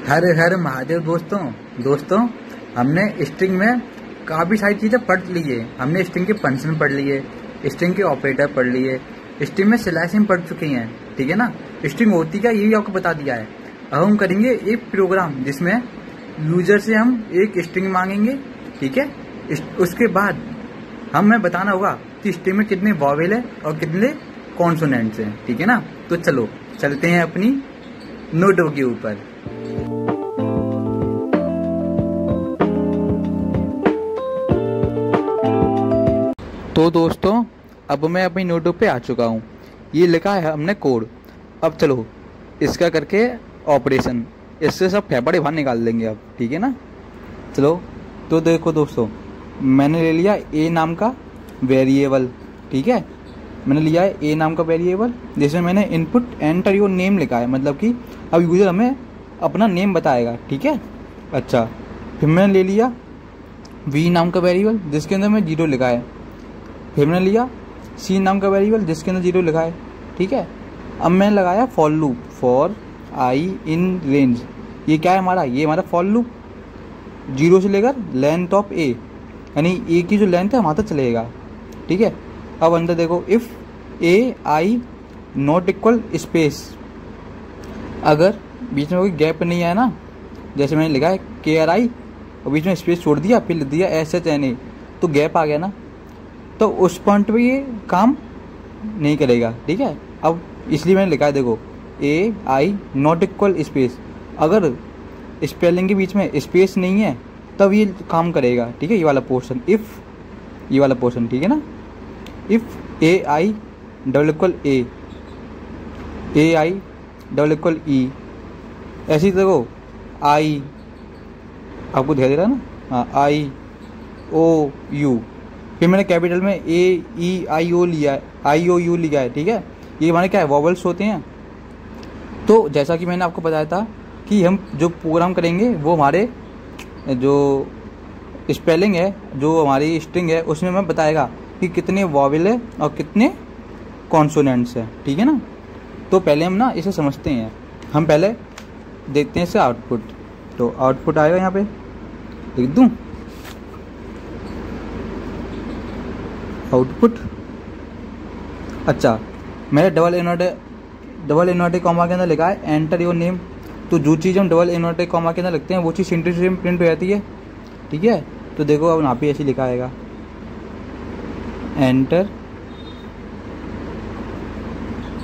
हर हर महादेव दोस्तों। दोस्तों, हमने स्ट्रिंग में काफ़ी सारी चीज़ें पढ़ ली है। हमने स्ट्रिंग के फंक्शन पढ़ लिए, स्ट्रिंग के ऑपरेटर पढ़ लिए, स्ट्रिंग में स्लैशिंग पढ़ चुके हैं। ठीक है ना। स्ट्रिंग होती क्या ये भी आपको बता दिया है। अब हम करेंगे एक प्रोग्राम जिसमें यूजर से हम एक स्ट्रिंग मांगेंगे। ठीक है। उसके बाद हमें बताना होगा कि स्ट्रिंग में कितने वॉवेल है और कितने कॉन्सोनेंट्स हैं। ठीक है ना। तो चलो चलते हैं अपनी नोटों के ऊपर। तो दोस्तों, अब मैं अपनी नोटों पे आ चुका हूँ। ये लिखा है हमने कोड। अब चलो इसका करके ऑपरेशन, इससे सब फेफड़े बाहर निकाल देंगे अब। ठीक है ना। चलो तो देखो दोस्तों, मैंने ले लिया ए नाम का वेरिएबल। ठीक है, मैंने लिया है ए नाम का वेरिएबल जिसमें मैंने इनपुट एंटर योर नेम लिखा है, मतलब कि अब यूजर हमें अपना नेम बताएगा। ठीक है। अच्छा, फिर मैंने ले लिया वी नाम का वेरिएबल जिसके अंदर मैं 0 लिखा है। फिर मैंने लिया सी नाम का वेरिएबल जिसके अंदर 0 लिखा है। ठीक है। अब मैंने लगाया for loop for I in range. ये क्या है हमारा, ये हमारा फॉर लूप 0 से लेकर लेंथ ऑफ ए, यानी ए की जो लेंथ है वहाँ तक चलेगा। ठीक है। अब अंदर देखो, if A I not equal space, अगर बीच में कोई गैप नहीं है ना, जैसे मैंने लिखा है के आर आई और बीच में स्पेस छोड़ दिया, फिर लिख दिया एस एच एन ए, तो गैप आ गया ना, तो उस पॉइंट पे ये काम नहीं करेगा। ठीक है। अब इसलिए मैंने लिखा है, देखो ए आई नॉट इक्वल स्पेस, अगर स्पेलिंग के बीच में स्पेस नहीं है तब ये काम करेगा। ठीक है। ये वाला पोर्शन, इफ़ ये वाला पोर्शन। ठीक है ना। If A I double equal A I double equal E, ऐसे ही देखो आई, आपको दिखाई दे रहा है ना, हाँ आई ओ यू, फिर मैंने कैपिटल में ए ई आई ओ लिया है, आई ओ यू लिखा है। ठीक है। ये हमारे क्या है, वॉवल्स होते हैं। तो जैसा कि मैंने आपको बताया था कि हम जो प्रोग्राम करेंगे वो हमारे जो स्पेलिंग है, जो हमारी स्ट्रिंग है, उसमें हमें बताएगा कि कितने वॉवेल है और कितने कॉन्सोनेंट्स है। ठीक है ना। तो पहले हम ना इसे समझते हैं। हम पहले देखते हैं इसे आउटपुट। तो आउटपुट आएगा यहाँ पे, लिख दूँ आउटपुट। अच्छा, मैंने डबल इनवर्टेड कॉमा के अंदर लिखा है एंटर योर नेम। तो जो चीज़ हम डबल इनवर्टेड कॉमा के अंदर लिखते हैं वो चीज़ सेम टू सेम प्रिंट हो जाती है। ठीक है। तो देखो अब यहाँ पे ऐसे लिखा आएगा, एंटर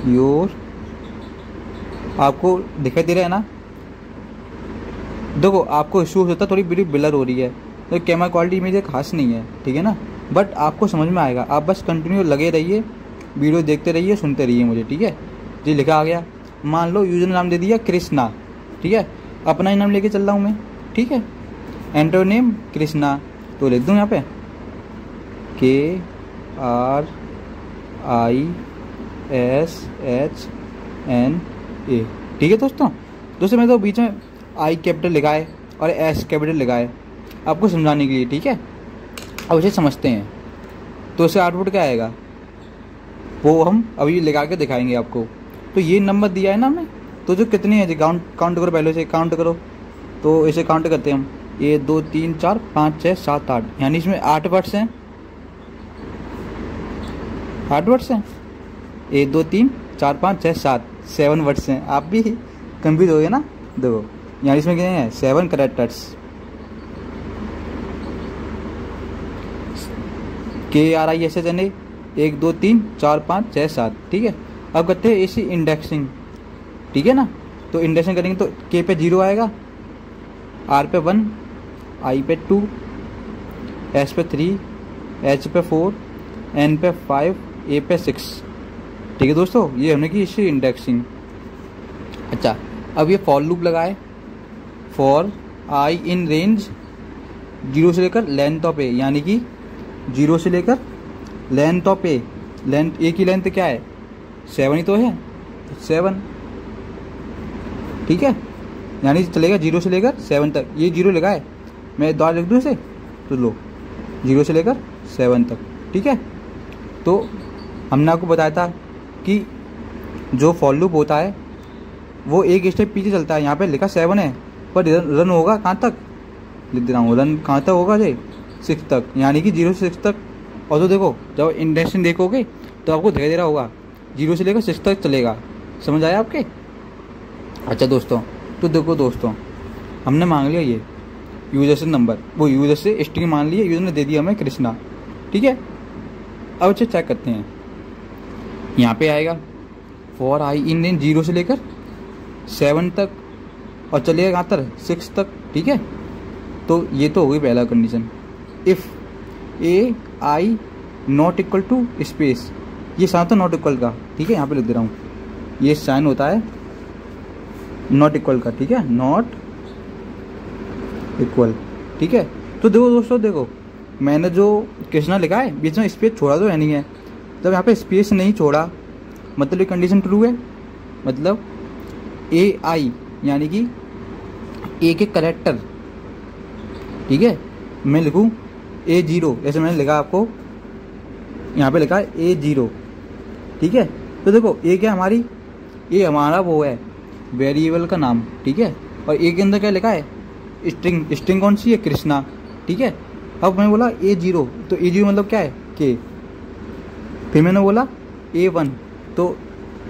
योर, आपको दिखाई दे रहा है ना। देखो आपको इशू होता है, थोड़ी वीडियो ब्लर हो रही है, तो कैमरा क्वालिटी मेरी खास नहीं है। ठीक है ना। बट आपको समझ में आएगा, आप बस कंटिन्यू लगे रहिए, वीडियो देखते रहिए, सुनते रहिए मुझे। ठीक है जी। लिखा आ गया। मान लो यूजर नाम दे दिया कृष्णा। ठीक है। अपना ही नाम लेके चल रहा हूँ मैं। ठीक है। एंटर नेम कृष्णा, तो लिख दूँ यहाँ पे K R I S H N A. ठीक है दोस्तों। दोस्तों मैं तो बीच में आई कैपिटल लिखा है और एस कैपिटल लिखा है आपको समझाने के लिए। ठीक है। अब इसे समझते हैं। तो इसे आउटपुट क्या आएगा वो हम अभी लगा के दिखाएंगे आपको। तो ये नंबर दिया है ना हमने, तो जो कितने हैं काउंट करो, पहले से काउंट करो। तो इसे काउंट करते हैं हम, 1 2 3 4 5 6 7 8, यानी इसमें 8 वर्ड्स हैं। 8 वर्ड्स हैं, 1 2 3 4 5 6 7, 7 वर्ड्स हैं। आप भी कंफ्यूज हो गए ना। देखो यहाँ इसमें कितने हैं, 7 characters. K R I S H N A, 1 2 3 4 5 6 7। ठीक है। अब करते हैं इसी इंडेक्सिंग। ठीक है ना। तो इंडेक्सिंग करेंगे तो के पे 0 आएगा, आर पे 1, आई पे 2, एस पे 3, एच पे 4, एन पे 5, ए पे 6। ठीक है दोस्तों, ये हमने की इसी इंडेक्सिंग। अच्छा, अब ये फॉर लूप लगाए, फॉर आई इन रेंज 0 से लेकर लेंथ ऑफ ए, यानी कि 0 से लेकर लेंथ ऑफ ए। लेंथ ए की लेंथ क्या है, 7 ही तो है, 7। ठीक है। यानी चलेगा 0 से लेकर 7 तक। ये 0 लगा है, मैं दोबारा लिख दूँ इसे, तो लो 0 से लेकर 7 तक। ठीक है। तो हमने आपको बताया था कि जो फॉर लूप होता है वो एक स्टेप पीछे चलता है। यहाँ पे लिखा 7 है, पर रन होगा कहाँ तक, लिख दे रहा हूँ, रन कहाँ तक होगा जी, 6 तक, यानी कि 0 से 6 तक। और तो देखो जब इंडेक्शन देखोगे तो आपको दिखाई दे रहा होगा 0 से लेकर 6 तक चलेगा। समझ आया आपके? अच्छा दोस्तों, तो देखो दोस्तों, हमने मांग लिया ये यूजर से नंबर, वो यूजर से स्ट्रिंग मान लिया, यूजर ने दे दिया हमें कृष्णा, ठीक है। अब इसे चेक करते हैं, यहाँ पे आएगा फॉर आई इन रेंज 0 से लेकर 7 तक और चलेगा कहाँ तक, 6 तक, ठीक है। तो ये तो हो गई पहला condition. If A I not equal to space, ये साइन तो नॉट इक्वल का, ठीक है, यहाँ पे लिख दे रहा हूँ, ये साइन होता है नॉट इक्वल का, ठीक है, नॉट इक्वल, ठीक है। तो देखो दोस्तों, देखो मैंने जो कृष्णा लिखा है बीच में स्पेस छोड़ा तो है नहीं है, जब यहाँ पे स्पेस नहीं छोड़ा मतलब ये कंडीशन ट्रू है। मतलब ए आई यानी कि ए के करेक्टर, ठीक है, मैं लिखूँ A0, जैसे मैंने लिखा आपको यहाँ पे लिखा है A0, ठीक है। तो देखो ए क्या हमारी, ए हमारा वो है वेरिएबल का नाम, ठीक है, और ए के अंदर क्या लिखा है, स्ट्रिंग, स्ट्रिंग कौन सी है, कृष्णा, ठीक है। अब मैं बोला A0, तो A0 मतलब क्या है, के। फिर मैंने बोला A1, तो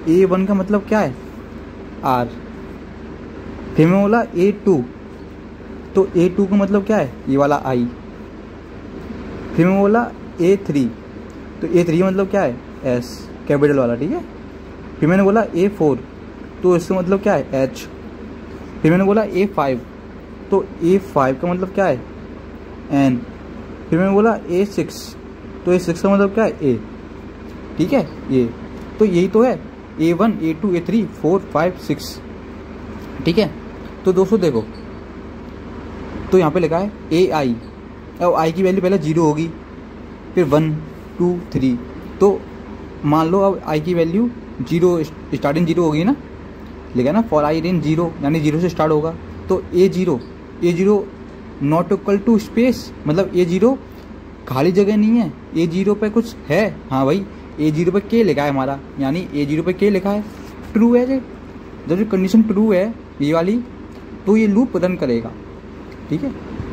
A1 का मतलब क्या है, R। फिर मैं बोला A2, तो A2 का मतलब क्या है, ये वाला I। फिर मैं बोला A3, तो A3 मतलब क्या है, S, कैपिटल वाला, ठीक है। फिर मैंने बोला A4, तो इसका मतलब क्या है, H। फिर मैंने बोला A5, तो A5 का मतलब क्या है, N। फिर मैंने बोला A6, तो A6 का मतलब क्या है, A, ठीक है। ये तो यही तो है A1 A2 A3 4 5 6, ठीक है। तो दोस्तों देखो, तो यहाँ पे लिखा है AI, अब आई की वैल्यू पहले 0 होगी, फिर 1 2 3, तो मान लो अब आई की वैल्यू 0, स्टार्टिंग 0 होगी ना, लिखा ना फॉर आई रेंज 0, यानी 0 से स्टार्ट होगा। तो A0 not equal to space, मतलब A0 खाली जगह नहीं है, A0 पे कुछ है, हाँ भाई A0 पे के लिखा है हमारा, यानी A0 पे के लिखा है, ट्रू है जी। जब ये कंडीशन ट्रू है ये वाली, तो ये लूप रन करेगा, ठीक है।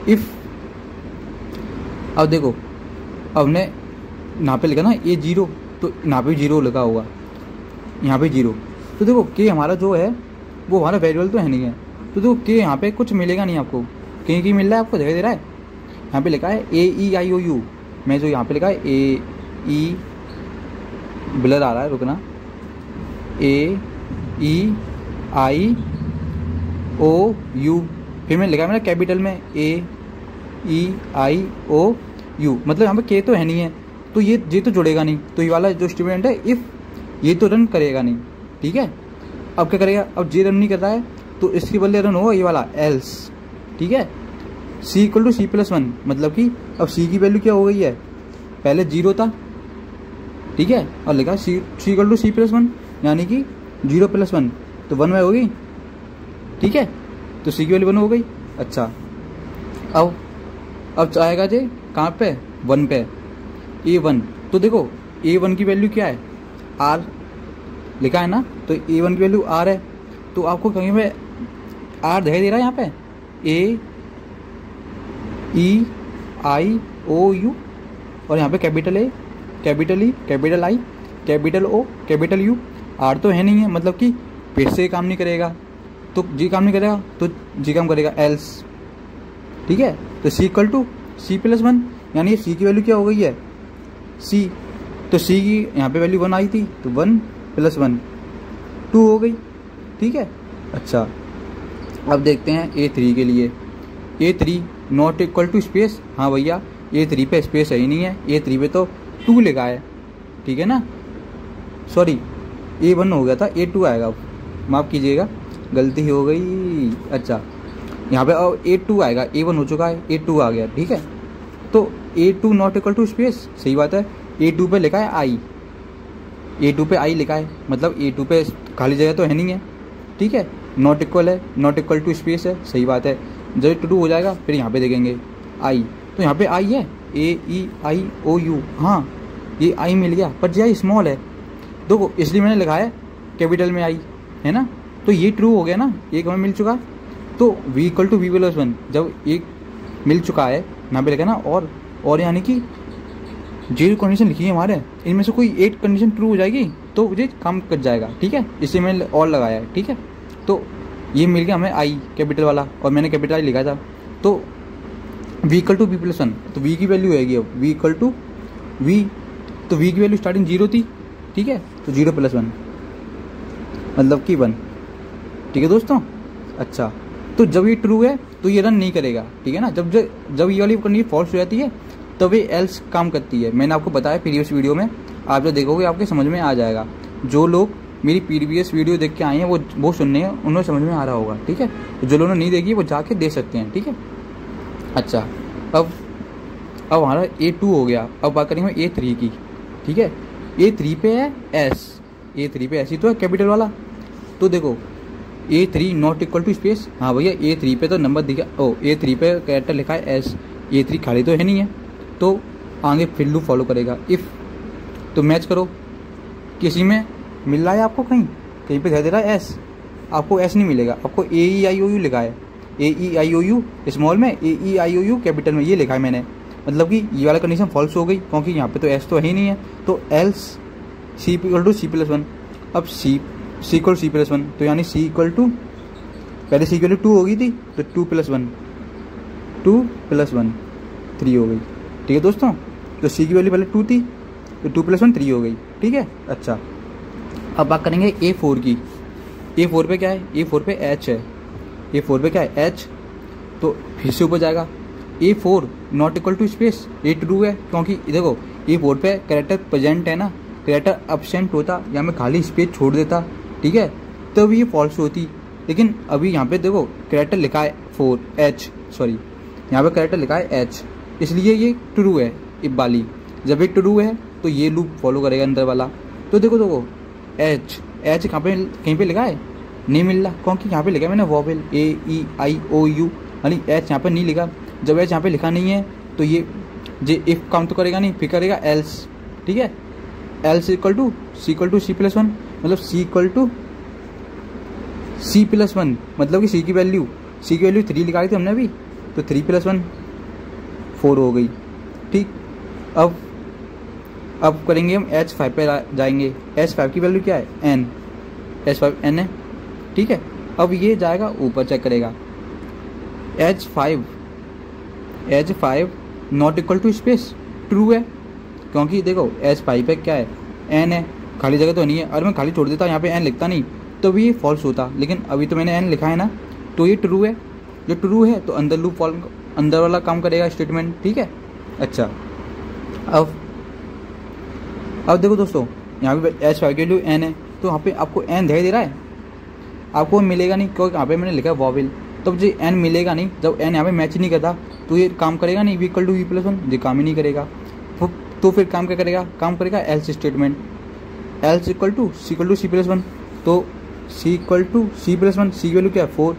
इफ़, अब देखो, अब ने यहाँ पे लिखा ना A0, तो यहाँ पे 0 लिखा होगा, यहाँ पे 0, तो देखो के हमारा जो है वो हमारा वेरिएबल तो है नहीं है, तो देखो के यहाँ पे कुछ मिलेगा नहीं आपको, कहीं कहीं मिल रहा है आपको, दिखाई दे रहा है, यहाँ पे लिखा है AEIOU, मैं जो यहाँ पे लिखा है AE, ब्लर आ रहा है, रुकना, AEIOU, फिर मैंने लिखा है मेरा कैपिटल में AEIOU, मतलब यहाँ पे के तो है नहीं है, तो ये तो जुड़ेगा नहीं, तो ये वाला जो स्टेटमेंट है इफ़, ये तो रन करेगा नहीं, ठीक है। अब क्या करेगा, अब जे रन नहीं कर रहा है तो इसके बदले रन होगा ये वाला एल्स, ठीक है। C इक्वल टू C+1, मतलब कि अब C की वैल्यू क्या हो गई है, पहले 0 था, ठीक है, और लिखा C इक्वल टू C+1, यानी कि 0 + 1, तो 1 में हो गई, ठीक है। तो C की वैल्यू 1 हो गई। अच्छा, अब आएगा जे कहाँ पे, 1 पे, A1, तो देखो A1 की वैल्यू क्या है, R लिखा है ना, तो A1 की वैल्यू R है, तो आपको कहीं पे R दिखाई दे रहा है यहाँ पे, AEIOU, और यहाँ पे capital A, capital E, capital I, capital O, capital U, R तो है नहीं है, मतलब कि फिर से काम नहीं करेगा, तो G काम नहीं करेगा, तो G काम करेगा एल्स, ठीक है। तो C इक्वल टू C+1, यानी C की वैल्यू क्या हो गई है, C, तो C की यहाँ पे वैल्यू 1 आई थी, तो 1 + 1 2 हो गई, ठीक है। अच्छा, अब देखते हैं A3 के लिए, A3 not equal to space, हाँ भैया A3 पे स्पेस है ही नहीं है, A3 पे तो 2 लिखा है, ठीक है ना, सॉरी A1 हो गया था, A2 आएगा, माफ़ कीजिएगा गलती हो गई। अच्छा, यहाँ पे अब A2 आएगा, A1 हो चुका है, A2 आ गया, ठीक है। तो A2 not equal to space, सही बात है, A2 पे लिखा है I, A2 पे I लिखा है, मतलब A2 पे खाली जगह तो है नहीं है, ठीक है। नॉट इक्वल है, नॉट इक्वल टू स्पेस है, सही बात है, जब ट्रू हो जाएगा फिर यहाँ पे देखेंगे I, तो यहाँ पे I है AEIOU, हाँ ये I मिल गया, पर जी स्मॉल है, देखो इसलिए मैंने लिखा है कैपिटल में I, है ना, तो ये ट्रू हो गया ना, एक हमें मिल चुका। तो v equal to V plus one जब एक मिल चुका है यहाँ पे लिखा ना, और यानी कि 0 कंडीशन लिखी है हमारे, इनमें से कोई 8 कंडीशन ट्रू हो जाएगी तो मुझे काम कट जाएगा, ठीक है, इसलिए मैंने और लगाया है, ठीक है। तो ये मिल गया हमें आई कैपिटल वाला, और मैंने कैपिटल आई लिखा था। तो v equal to V plus one, तो v की वैल्यू आएगी अब v इक्वल टू v, तो v की वैल्यू स्टार्टिंग 0 थी, ठीक है, तो 0 + 1 मतलब कि 1, ठीक है दोस्तों। अच्छा, तो जब ये ट्रू है तो ये रन नहीं करेगा, ठीक है ना। जब ये वाली कंडीशन फॉल्स हो जाती है तब ये एल्स काम करती है। मैंने आपको बताया प्रीवियस वीडियो में, आप जो देखोगे आपके समझ में आ जाएगा। जो लोग मेरी प्रीवियस वीडियो देख के आए हैं वो सुनने हैं, उन्हें समझ में आ रहा होगा, ठीक है। तो जो लोगों ने नहीं देखी वो जाके देख सकते हैं, ठीक है। अच्छा, अब हमारा A2 हो गया। अब बात करेंगे A3 की, ठीक है। A3 पे है S, A3 पे ऐसी तो है कैपिटल वाला। तो देखो A3 not equal to space, हाँ भैया A3 पे तो नंबर दिखा, A3 पे कैरेक्टर लिखा है S, A3 खाली तो है नहीं है, तो आगे फिर लूप फॉलो करेगा। इफ़ तो मैच करो, किसी में मिल रहा है आपको, कहीं पे दिखाई दे रहा है S, आपको S नहीं मिलेगा, आपको AEIOU लिखा है, AEIOU स्मॉल में, AEIOU कैपिटल में, ये लिखा है मैंने। मतलब कि ये वाला कंडीशन फॉल्स हो गई क्योंकि यहाँ पे तो S तो है ही नहीं है। तो else C equal to C + 1, अब C इक्वल C + 1, तो यानी C इक्वल टू, पहले C की वैल्यू 2 हो गई थी तो 2 + 1 3 हो गई, ठीक है दोस्तों। तो C की वैल्यू पहले 2 थी तो 2 + 1 3 हो गई, ठीक है। अच्छा, अब बात करेंगे A4 की। A4 पे क्या है, A4 पे H है, A4 पे क्या है H, तो फिर से ऊपर जाएगा। A4 not equal to space, ये ट्रू है क्योंकि देखो A4 पे कैरेक्टर प्रेजेंट है ना, कैरेक्टर एब्सेंट होता या मैं खाली स्पेस छोड़ देता, ठीक है, तब ये फॉल्स होती। लेकिन अभी यहाँ पे देखो कैरेक्टर लिखा है यहाँ पे कैरेक्टर लिखा है H, इसलिए ये ट्रू है। इब वाली जब ये ट्रू है तो ये लूप फॉलो करेगा अंदर वाला। तो देखो H कहीं पे लिखा है, नहीं मिल रहा क्योंकि यहाँ पे लिखा है मैंने वॉवेल AEIOU, यानी H यहाँ पे नहीं लिखा। जब H यहाँ पे लिखा नहीं है तो ये इफ काउंट तो करेगा नहीं, फिर करेगा एल्स, ठीक है। एल्स इक्वल टू C + 1, मतलब C इक्वल टू C + 1, मतलब कि C की वैल्यू 3 निकाली थी हमने अभी, तो 3 + 1 4 हो गई, ठीक। अब करेंगे हम H5 पे जाएंगे। H5 की वैल्यू क्या है N, H5 N है, ठीक है। अब ये जाएगा ऊपर चेक करेगा, H5 not equal to space true है क्योंकि देखो H5 पे क्या है N है, खाली जगह तो नहीं है। अगर मैं खाली छोड़ देता यहाँ पे N लिखता नहीं तो भी ये फॉल्स होता, लेकिन अभी तो मैंने N लिखा है ना, तो ये ट्रू है। जो ट्रू है तो अंदर लूप अंदर वाला काम करेगा स्टेटमेंट, ठीक है। अच्छा, अब देखो दोस्तों यहाँ पे H5 की वैल्यू N है, तो यहाँ पे आपको N दिखाई दे रहा है, आपको मिलेगा नहीं क्योंकि यहाँ पे मैंने लिखा है वॉवेल, तब जो N मिलेगा नहीं। जब N यहाँ पे मैच नहीं करता तो ये काम करेगा नहीं, V इक्वल टू V + 1, ये काम ही नहीं करेगा। तो फिर काम क्या करेगा, काम करेगा else statement, else equal to C + 1, तो C equal to C + 1, C की वैल्यू क्या है 4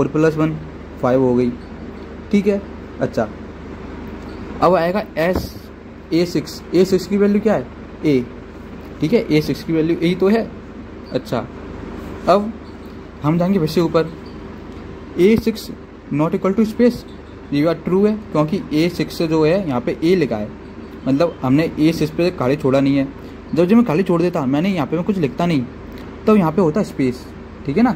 + 1 5 हो गई, ठीक है। अच्छा, अब आएगा A6 की वैल्यू क्या है A, ठीक है, A6 की वैल्यू यही तो है। अच्छा, अब हम जाएंगे फिर से ऊपर, A6 not equal to space, ये बात ट्रू है क्योंकि A6 से जो है यहाँ पे A लिखा है, मतलब हमने A6 पे खाली छोड़ा नहीं है। जब मैं खाली छोड़ देता, मैंने यहाँ पे मैं कुछ लिखता नहीं, तब यहाँ पे होता स्पेस, ठीक है ना,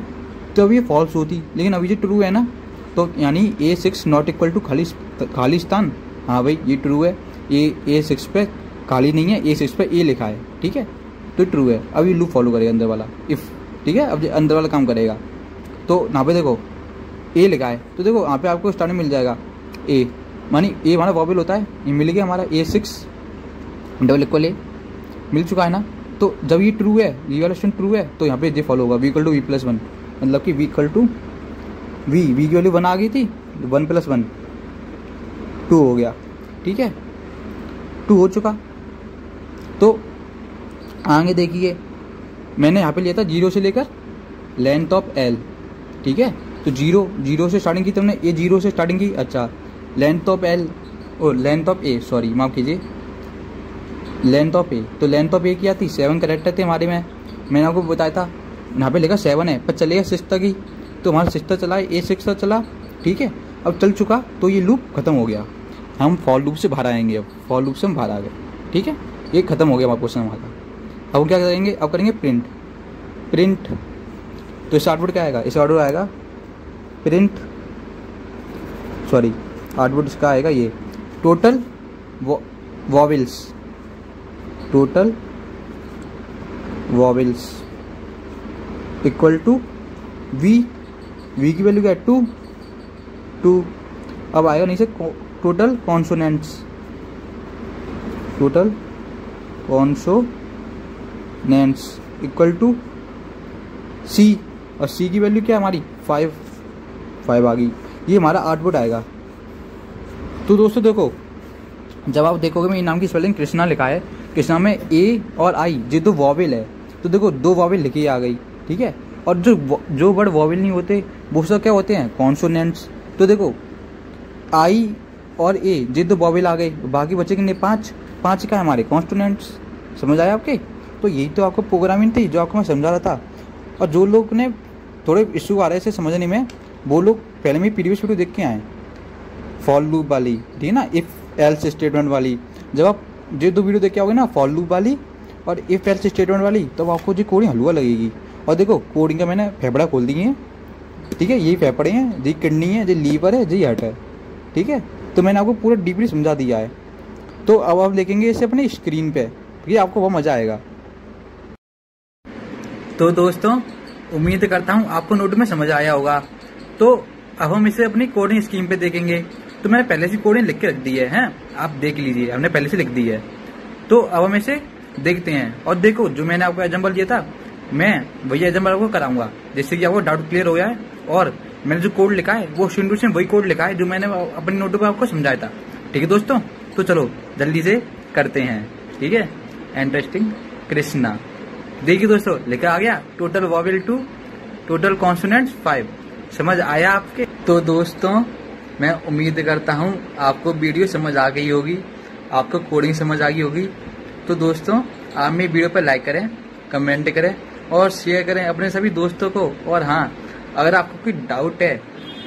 तब ये फॉल्स होती। लेकिन अभी जो ट्रू है ना, तो यानी A6 नॉट इक्वल टू खाली स्थान, हाँ भाई ये ट्रू है। A6 पे खाली नहीं है, A6 पे A लिखा है, ठीक है, तो ट्रू है। अब ये लूप फॉलो करेगा अंदर वाला इफ़, ठीक है। अब अंदर वाला काम करेगा, तो यहाँ पे देखो A लिखा है, तो देखो यहाँ पे आपको स्टार्ट में मिल जाएगा A, मानी A हमारा वॉवेल होता है, ये मिल गया हमारा A6 डबल इक्वल A मिल चुका है ना। तो जब ये ट्रू है, ये वाला स्टेटमेंट ट्रू है, तो यहाँ पे ये फॉलो होगा V इक्वल टू V + 1, मतलब कि V इक्वल टू V की वैल्यू 1 आ गई थी, 1 + 1 2 हो गया, ठीक है, 2 हो चुका। तो आगे देखिए, मैंने यहाँ पे लिया था 0 से लेकर लेंथ ऑफ L, ठीक है, तो 0 से स्टार्टिंग की, तुमने ये 0 से स्टार्टिंग की। अच्छा, लेंथ ऑफ L और लेंथ ऑफ A, सॉरी माफ कीजिए, लेंथ ऑफ A, तो लेंथ ऑफ A क्या थी 7 कैरेक्टर थे हमारे में, मैंने आपको बताया था। यहाँ पे लिखा 7 है पर चलेगा 6 तक ही, तो हमारा 6 चला है, A6 चला, ठीक है। अब चल चुका तो ये लूप खत्म हो गया, हम फॉर लूप से बाहर आएंगे। अब फॉर लूप से हम बाहर आ गए, ठीक है, ये खत्म हो गया हमारा क्वेश्चन हमारा। अब हम क्या करेंगे, अब करेंगे प्रिंट। प्रिंट तो इस आउटपुट क्या आएगा, इस आउटपुट आएगा प्रिंट, सॉरी आउटपुट इसका आएगा ये total vowels, total vowels equal to V की वैल्यू क्या है 2। अब आएगा नीचे total consonants, total consonants equal to C, और सी की वैल्यू क्या है हमारी 5 आ गई। ये हमारा आउटपुट आएगा। तो दोस्तों देखो, जब आप देखोगे मेरे नाम की स्पेलिंग कृष्णा लिखा है, कृष्णा में ए और आई ये 2 वॉवेल है, तो देखो 2 वॉवेल लिखी आ गई, ठीक है। और जो वर्ड वॉवेल नहीं होते वो सब क्या होते हैं, कॉन्सोनेंट्स। तो देखो आई और ए ये 2 वॉवेल आ गए, बाकी बचे कितने 5 का हमारे कॉन्सोनेंट्स। समझ आया आपके? तो यही तो आपको प्रोग्रामिंग थी जो आपको मैं समझा रहा था। और जो लोग ने थोड़े इशू आ रहे थे समझने में, वो लोग पहले में प्रीवियस वीडियो देख के आए, फॉर लूप वाली, ठीक है ना, इफ एल्स स्टेटमेंट वाली। जब आप ये 2 वीडियो देख के आओगे ना, फॉर लूप वाली और इफ एल्स स्टेटमेंट वाली, तब तो आपको जो कोडिंग हलवा लगेगी। और देखो कोडिंग का मैंने फेफड़ा खोल दिए हैं, ठीक है, यही फेफड़े हैं, जी किडनी है, जी लीवर है, जी हार्ट है, ठीक है। तो मैंने आपको पूरा डीपली समझा दिया है। तो अब आप देखेंगे इसे अपनी स्क्रीन पे, ये आपको बहुत मजा आएगा। तो दोस्तों उम्मीद करता हूँ आपको नोट में समझ आया होगा। तो अब हम इसे अपनी कोडिंग स्क्रीन पे देखेंगे। तो मैंने पहले से कोडिंग लिख के रख दी है, आप देख लीजिए, हमने पहले से लिख दी है। तो अब हम इसे देखते हैं। और देखो जो मैंने आपको एग्जाम्पल दिया था, मैं वही एग्जाम्पल आपको कराऊंगा, जिससे कि आपको डाउट क्लियर हो गया है। और मैंने जो कोड लिखा है वो सेम टू सेम वही कोड लिखा है जो मैंने अपनी नोटबुक में आपको समझाया था, ठीक है दोस्तों। तो चलो जल्दी से करते हैं, ठीक है। इंटरेस्टिंग कृष्णा, देखिए दोस्तों लिखा आ गया टोटल वॉवेल 2, टोटल कॉन्सोनेंट्स 5। समझ आया आपके? तो दोस्तों मैं उम्मीद करता हूँ आपको वीडियो समझ आ गई होगी, आपको कोडिंग समझ आ गई होगी। तो दोस्तों आप मेरी वीडियो पर लाइक करें, कमेंट करें और शेयर करें अपने सभी दोस्तों को। और हाँ, अगर आपको कोई डाउट है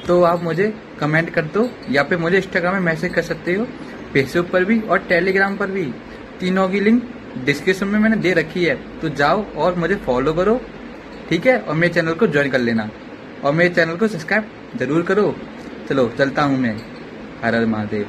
तो आप मुझे कमेंट कर दो, या फिर मुझे इंस्टाग्राम में मैसेज कर सकते हो, फेसबुक पर भी और टेलीग्राम पर भी। तीनों की लिंक डिस्क्रिप्शन में मैंने दे रखी है, तो जाओ और मुझे फॉलो करो, ठीक है। और मेरे चैनल को ज्वाइन कर लेना और मेरे चैनल को सब्सक्राइब जरूर करो। चलो चलता हूँ मैं, हर हर महादेव।